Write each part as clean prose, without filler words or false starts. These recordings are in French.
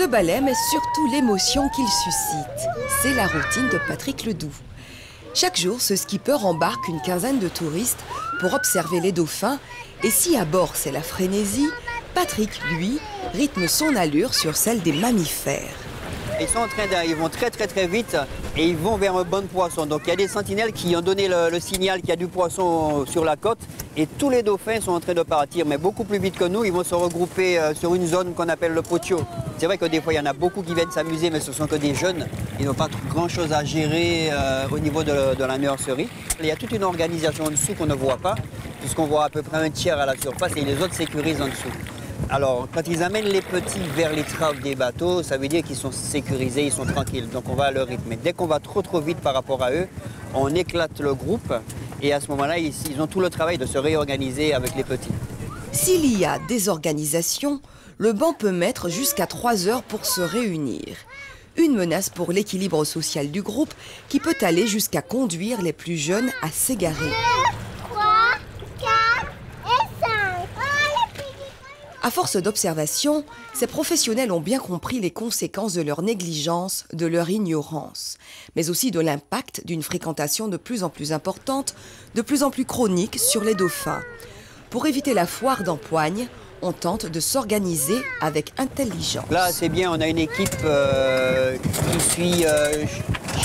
Ce ballet, mais surtout l'émotion qu'il suscite. C'est la routine de Patrick Ledoux. Chaque jour, ce skipper embarque une quinzaine de touristes pour observer les dauphins. Et si à bord c'est la frénésie, Patrick, lui, rythme son allure sur celle des mammifères. Ils vont très vite et ils vont vers un banc de poissons. Donc il y a des sentinelles qui ont donné le signal qu'il y a du poisson sur la côte. Et tous les dauphins sont en train de partir, mais beaucoup plus vite que nous. Ils vont se regrouper sur une zone qu'on appelle le potio. C'est vrai que des fois, il y en a beaucoup qui viennent s'amuser, mais ce sont que des jeunes. Ils n'ont pas grand-chose à gérer au niveau de la nurserie. Il y a toute une organisation en dessous qu'on ne voit pas, puisqu'on voit à peu près un tiers à la surface et les autres sécurisent en dessous. Alors, quand ils amènent les petits vers les traves des bateaux, ça veut dire qu'ils sont sécurisés, ils sont tranquilles. Donc on va à leur rythme. Mais dès qu'on va trop vite par rapport à eux, on éclate le groupe. Et à ce moment-là, ils ont tout le travail de se réorganiser avec les petits. S'il y a désorganisation, le banc peut mettre jusqu'à 3 heures pour se réunir. Une menace pour l'équilibre social du groupe qui peut aller jusqu'à conduire les plus jeunes à s'égarer. À force d'observation, ces professionnels ont bien compris les conséquences de leur négligence, de leur ignorance, mais aussi de l'impact d'une fréquentation de plus en plus importante, de plus en plus chronique sur les dauphins. Pour éviter la foire d'empoigne, on tente de s'organiser avec intelligence. Là, c'est bien, on a une équipe qui suit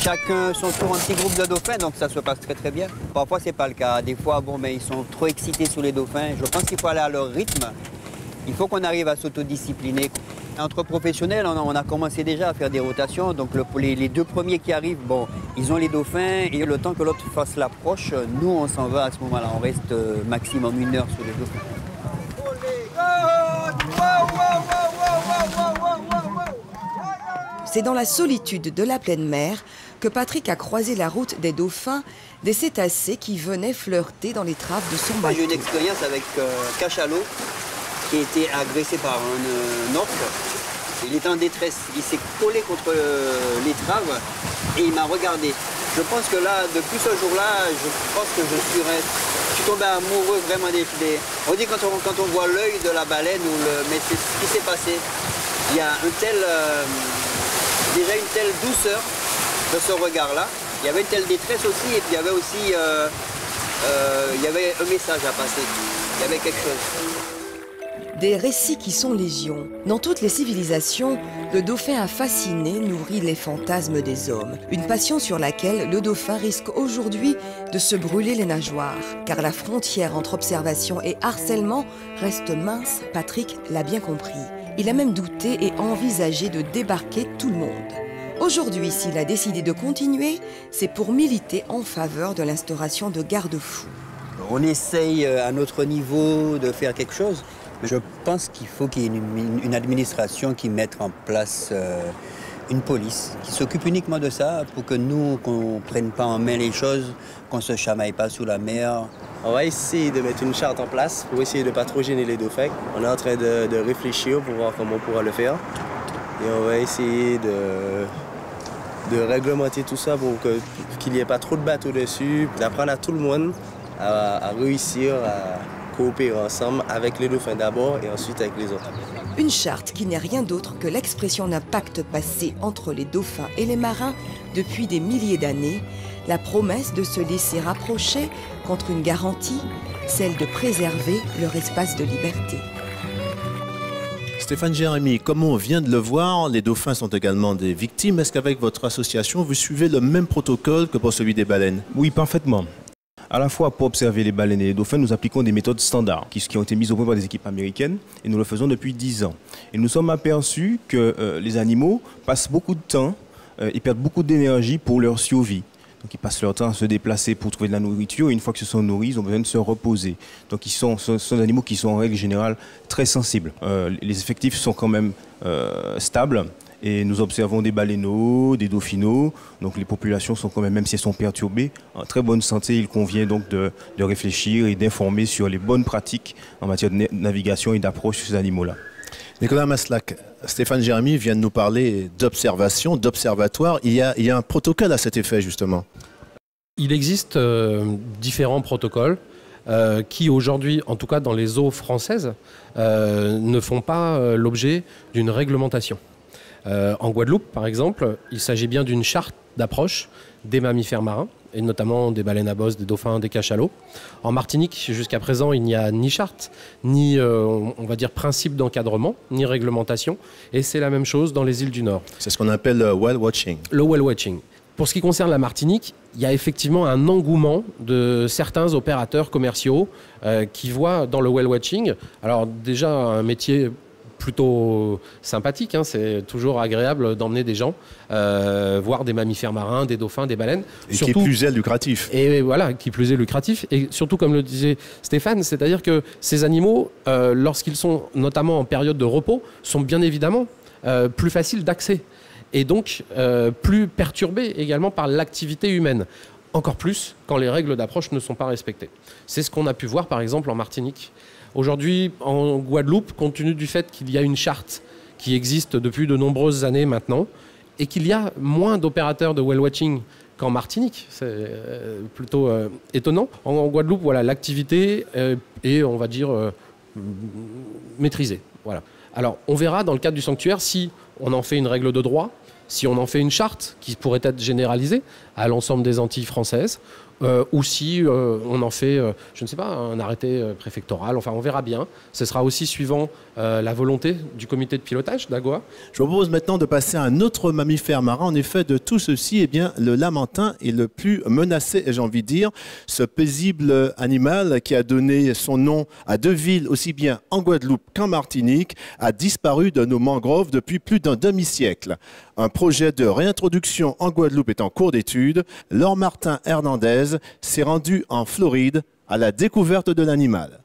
chacun son tour en petit groupe de dauphins, donc ça se passe très bien. Parfois, c'est pas le cas. Des fois, ils sont trop excités sous les dauphins. Je pense qu'il faut aller à leur rythme. Il faut qu'on arrive à s'autodiscipliner. Entre professionnels, on a commencé déjà à faire des rotations. Donc les deux premiers qui arrivent, ils ont les dauphins et le temps que l'autre fasse l'approche, nous on s'en va à ce moment-là. On reste maximum 1 heure sur les dauphins. C'est dans la solitude de la pleine mer que Patrick a croisé la route des dauphins, des cétacés qui venaient flirter dans les traves de son bateau. J'ai eu une expérience avec cachalot qui a été agressé par un orque. Il était en détresse. Il s'est collé contre les traves et il m'a regardé. Je pense que là, depuis ce jour-là, je pense que je suis tombé amoureux vraiment des... On dit quand on voit l'œil de la baleine, mais c'est ce qui s'est passé. Il y a déjà une telle douceur de ce regard-là. Il y avait une telle détresse aussi et puis il y avait aussi il y avait un message à passer. Il y avait quelque chose. Des récits qui sont légion. Dans toutes les civilisations, le dauphin a fasciné, nourri les fantasmes des hommes. Une passion sur laquelle le dauphin risque aujourd'hui de se brûler les nageoires. Car la frontière entre observation et harcèlement reste mince, Patrick l'a bien compris. Il a même douté et envisagé de débarquer tout le monde. Aujourd'hui, s'il a décidé de continuer, c'est pour militer en faveur de l'instauration de garde-fous. On essaye à notre niveau de faire quelque chose. Je pense qu'il faut qu'il y ait une administration qui mette en place une police qui s'occupe uniquement de ça pour que nous, qu'on ne prenne pas en main les choses, qu'on ne se chamaille pas sous la mer. On va essayer de mettre une charte en place pour essayer de ne pas trop gêner les dauphins. On est en train de réfléchir pour voir comment on pourra le faire. Et on va essayer de réglementer tout ça pour qu'il n'y ait pas trop de bateaux dessus, d'apprendre à tout le monde à réussir à coopérer ensemble avec les dauphins d'abord et ensuite avec les autres. Une charte qui n'est rien d'autre que l'expression d'un pacte passé entre les dauphins et les marins depuis des milliers d'années, la promesse de se laisser rapprocher contre une garantie, celle de préserver leur espace de liberté. Stéphane Jérémy, comme on vient de le voir, les dauphins sont également des victimes. Est-ce qu'avec votre association, vous suivez le même protocole que pour celui des baleines? Oui, parfaitement. À la fois, pour observer les baleines et les dauphins, nous appliquons des méthodes standards qui ont été mises au point par des équipes américaines et nous le faisons depuis 10 ans. Et nous sommes aperçus que les animaux passent beaucoup de temps et perdent beaucoup d'énergie pour leur survie. Donc ils passent leur temps à se déplacer pour trouver de la nourriture et une fois qu'ils se sont nourris, ils ont besoin de se reposer. Donc ce sont des animaux qui sont en règle générale très sensibles. Les effectifs sont quand même stables. Et nous observons des baleineaux, des dauphineaux. Donc les populations sont quand même si elles sont perturbées, en très bonne santé. Il convient donc de réfléchir et d'informer sur les bonnes pratiques en matière de navigation et d'approche sur ces animaux-là. Nicolas Maslac, Stéphane Jérémy vient de nous parler d'observation, d'observatoire. Il y a un protocole à cet effet, justement. Il existe différents protocoles qui aujourd'hui, en tout cas dans les eaux françaises, ne font pas l'objet d'une réglementation. En Guadeloupe, par exemple, il s'agit bien d'une charte d'approche des mammifères marins, et notamment des baleines à bosse, des dauphins, des cachalots. En Martinique, jusqu'à présent, il n'y a ni charte, ni, on va dire, principe d'encadrement, ni réglementation. Et c'est la même chose dans les îles du Nord. C'est ce qu'on appelle le whale watching. Le whale watching. Pour ce qui concerne la Martinique, il y a effectivement un engouement de certains opérateurs commerciaux qui voient dans le whale watching, alors déjà un métier plutôt sympathique, hein, c'est toujours agréable d'emmener des gens voir des mammifères marins, des dauphins, des baleines. Et surtout, qui plus est lucratif. Et voilà, qui plus est lucratif. Et surtout, comme le disait Stéphane, c'est-à-dire que ces animaux, lorsqu'ils sont notamment en période de repos, sont bien évidemment plus faciles d'accès. Et donc plus perturbés également par l'activité humaine. Encore plus quand les règles d'approche ne sont pas respectées. C'est ce qu'on a pu voir par exemple en Martinique. Aujourd'hui, en Guadeloupe, compte tenu du fait qu'il y a une charte qui existe depuis de nombreuses années maintenant, et qu'il y a moins d'opérateurs de whale watching qu'en Martinique, c'est plutôt étonnant. En Guadeloupe, voilà, l'activité est, on va dire, maîtrisée. Voilà. Alors, on verra dans le cadre du sanctuaire si on en fait une règle de droit, si on en fait une charte qui pourrait être généralisée à l'ensemble des Antilles françaises, ou si on en fait, je ne sais pas, un arrêté préfectoral. Enfin, on verra bien. Ce sera aussi suivant la volonté du comité de pilotage d'AGOA. Je vous propose maintenant de passer à un autre mammifère marin. En effet, de tout ceci, eh bien, le lamantin est le plus menacé, j'ai envie de dire. Ce paisible animal qui a donné son nom à 2 villes, aussi bien en Guadeloupe qu'en Martinique, a disparu de nos mangroves depuis plus d'un demi-siècle. Un projet de réintroduction en Guadeloupe est en cours d'étude. Laure Martin Hernandez s'est rendu en Floride à la découverte de l'animal.